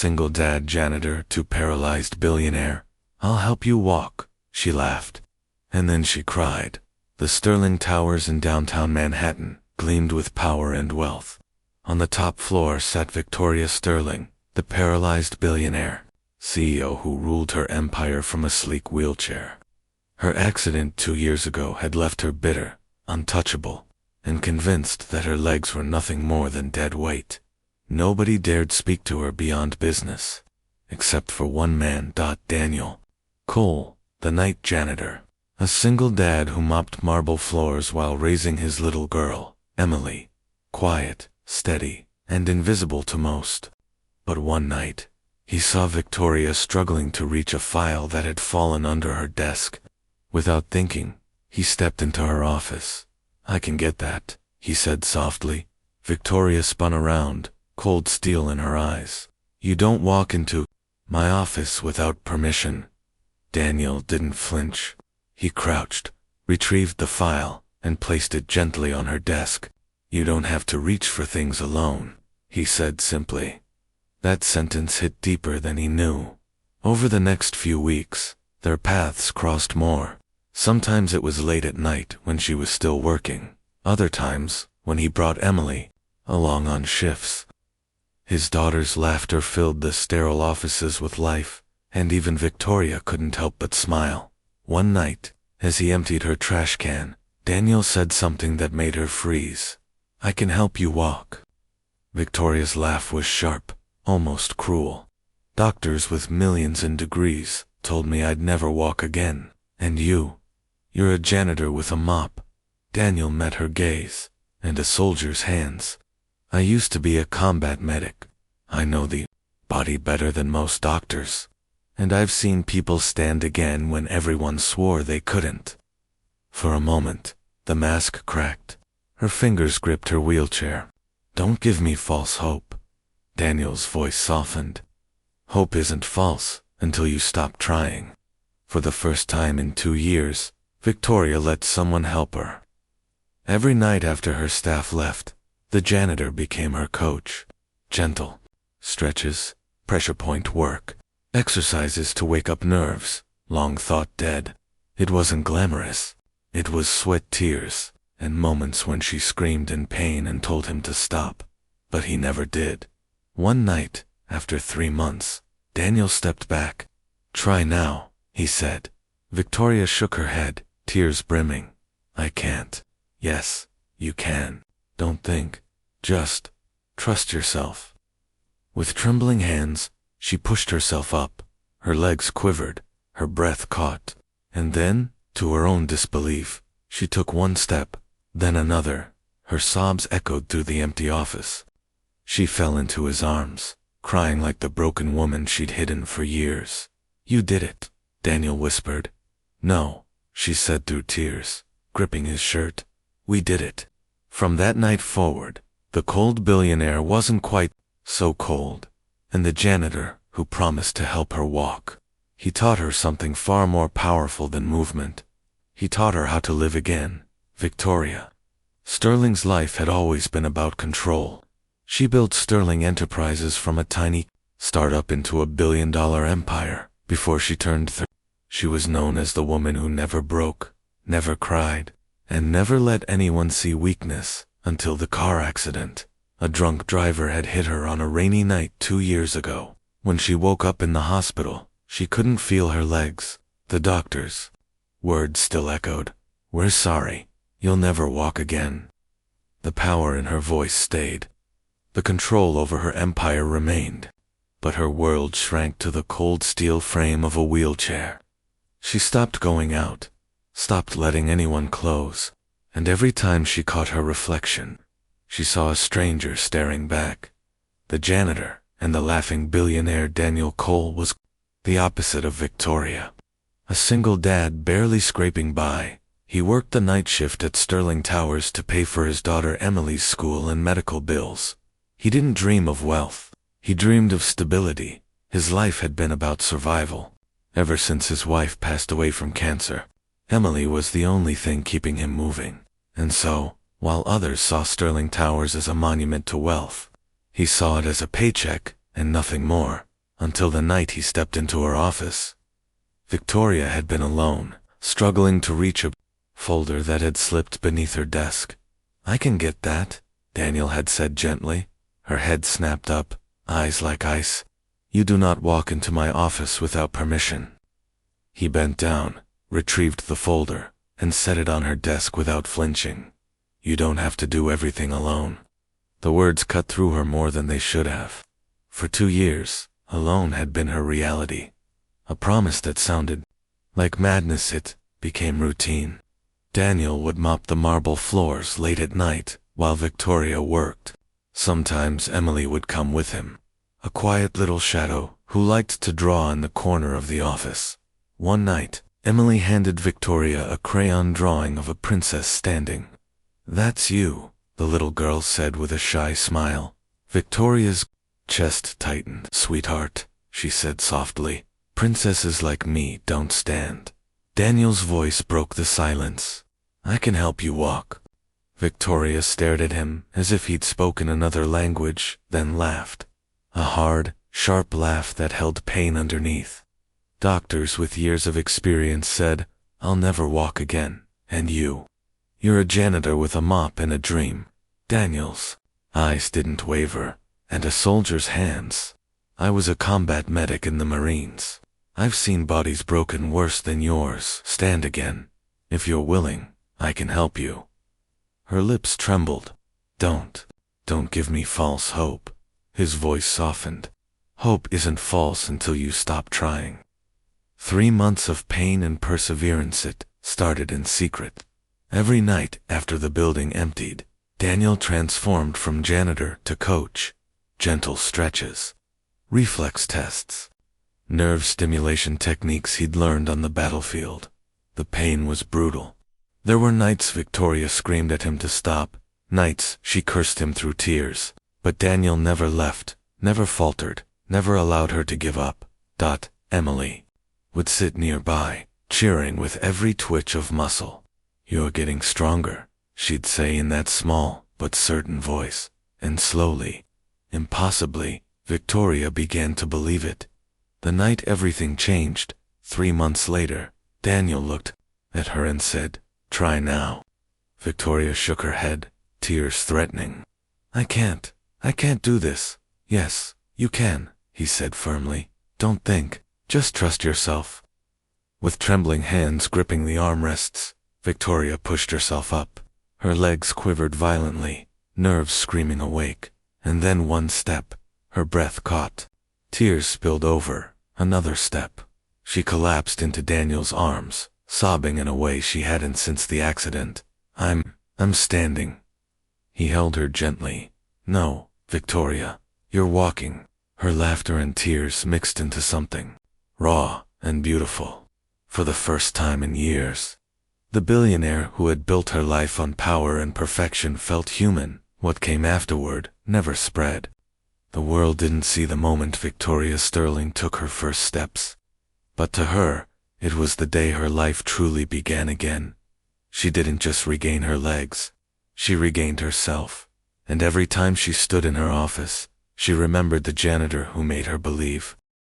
single dad janitor to paralyzed billionaire. I'll help you walk, she laughed. And then she cried. The Sterling Towers in downtown Manhattan gleamed with power and wealth. On the top floor sat Victoria Sterling, the paralyzed billionaire, CEO who ruled her empire from a sleek wheelchair. Her accident 2 years ago had left her bitter, untouchable, and convinced that her legs were nothing more than dead weight. Nobody dared speak to her beyond business, except for one man. Daniel Cole, the night janitor, a single dad who mopped marble floors while raising his little girl, Emily, quiet, steady, and invisible to most. But one night, he saw Victoria struggling to reach a file that had fallen under her desk. Without thinking, he stepped into her office. I can get that, he said softly. Victoria spun around, cold steel in her eyes. You don't walk into my office without permission. Daniel didn't flinch. He crouched, retrieved the file, and placed it gently on her desk. You don't have to reach for things alone, he said simply. That sentence hit deeper than he knew. Over the next few weeks, their paths crossed more. Sometimes it was late at night when she was still working. Other times, when he brought Emily along on shifts. His daughter's laughter filled the sterile offices with life, and even Victoria couldn't help but smile. One night, as he emptied her trash can, Daniel said something that made her freeze. I can help you walk. Victoria's laugh was sharp, almost cruel. Doctors with millions in degrees told me I'd never walk again. And you're a janitor with a mop. Daniel met her gaze, and a soldier's hands. I used to be a combat medic. I know the body better than most doctors. And I've seen people stand again when everyone swore they couldn't. For a moment, the mask cracked. Her fingers gripped her wheelchair. Don't give me false hope. Daniel's voice softened. Hope isn't false until you stop trying. For the first time in 2 years, Victoria let someone help her. Every night after her staff left, the janitor became her coach. Gentle stretches, pressure point work, exercises to wake up nerves, long thought dead. It wasn't glamorous. It was sweat, tears, and moments when she screamed in pain and told him to stop. But he never did. One night, after 3 months, Daniel stepped back. Try now, he said. Victoria shook her head, tears brimming. I can't. Yes, you can. Don't think. Just trust yourself. With trembling hands, she pushed herself up. Her legs quivered, her breath caught. And then, to her own disbelief, she took one step, then another. Her sobs echoed through the empty office. She fell into his arms, crying like the broken woman she'd hidden for years. You did it, Daniel whispered. No, she said through tears, gripping his shirt. We did it. From that night forward, the cold billionaire wasn't quite so cold, and the janitor, who promised to help her walk, he taught her something far more powerful than movement. He taught her how to live again. Victoria Sterling's life had always been about control. She built Sterling Enterprises from a tiny startup into a billion-dollar empire. Before she turned 30, she was known as the woman who never broke, never cried, and never let anyone see weakness until the car accident. A drunk driver had hit her on a rainy night 2 years ago. When she woke up in the hospital, she couldn't feel her legs. The doctor's words still echoed. We're sorry. You'll never walk again. The power in her voice stayed. The control over her empire remained. But her world shrank to the cold steel frame of a wheelchair. She stopped going out, stopped letting anyone close, and every time she caught her reflection, she saw a stranger staring back. The janitor and the laughing billionaire Daniel Cole was the opposite of Victoria. A single dad barely scraping by. He worked the night shift at Sterling Towers to pay for his daughter Emily's school and medical bills. He didn't dream of wealth. He dreamed of stability. His life had been about survival. Ever since his wife passed away from cancer, Emily was the only thing keeping him moving. And so, while others saw Sterling Towers as a monument to wealth, he saw it as a paycheck and nothing more. until the night he stepped into her office. Victoria had been alone, struggling to reach a folder that had slipped beneath her desk. "I can get that," Daniel had said gently. Her head snapped up, eyes like ice. "You do not walk into my office without permission." He bent down, retrieved the folder, and set it on her desk without flinching. "You don't have to do everything alone." The words cut through her more than they should have. For 2 years, alone had been her reality. A promise that sounded like madness. It became routine. Daniel would mop the marble floors late at night while Victoria worked. Sometimes Emily would come with him, a quiet little shadow who liked to draw in the corner of the office. One night, Emily handed Victoria a crayon drawing of a princess standing. "That's you," the little girl said with a shy smile. Victoria's chest tightened. "Sweetheart," she said softly, "princesses like me don't stand." Daniel's voice broke the silence. "I can help you walk." Victoria stared at him as if he'd spoken another language, then laughed. A hard, sharp laugh that held pain underneath. Doctors with years of experience said, "I'll never walk again. And you're a janitor with a mop and a dream." Daniel's eyes didn't waver, and a soldier's hands. "I was a combat medic in the Marines. I've seen bodies broken worse than yours stand again. If you're willing, I can help you." Her lips trembled. Don't give me false hope." His voice softened. "Hope isn't false until you stop trying." 3 months of pain and perseverance. It started in secret. Every night after the building emptied, Daniel transformed from janitor to coach. Gentle stretches, reflex tests, nerve stimulation techniques he'd learned on the battlefield. The pain was brutal. There were nights Victoria screamed at him to stop, nights she cursed him through tears, but Daniel never left, never faltered, never allowed her to give up. Emily would sit nearby, cheering with every twitch of muscle. "You're getting stronger," she'd say in that small but certain voice, and slowly, impossibly, Victoria began to believe it. The night everything changed, 3 months later, Daniel looked at her and said, "Try now." Victoria shook her head, tears threatening. I can't do this." "Yes, you can," he said firmly. "Don't think, just trust yourself." With trembling hands gripping the armrests, Victoria pushed herself up. Her legs quivered violently, nerves screaming awake. And then one step, her breath caught. Tears spilled over. Another step. She collapsed into Daniel's arms, sobbing in a way she hadn't since the accident. I'm standing." He held her gently. "No, Victoria, you're walking." Her laughter and tears mixed into something raw and beautiful. For the first time in years, the billionaire who had built her life on power and perfection felt human. What came afterward never spread. The world didn't see the moment Victoria Sterling took her first steps. But to her, it was the day her life truly began again. She didn't just regain her legs, she regained herself. And every time she stood in her office, she remembered the janitor who made her believe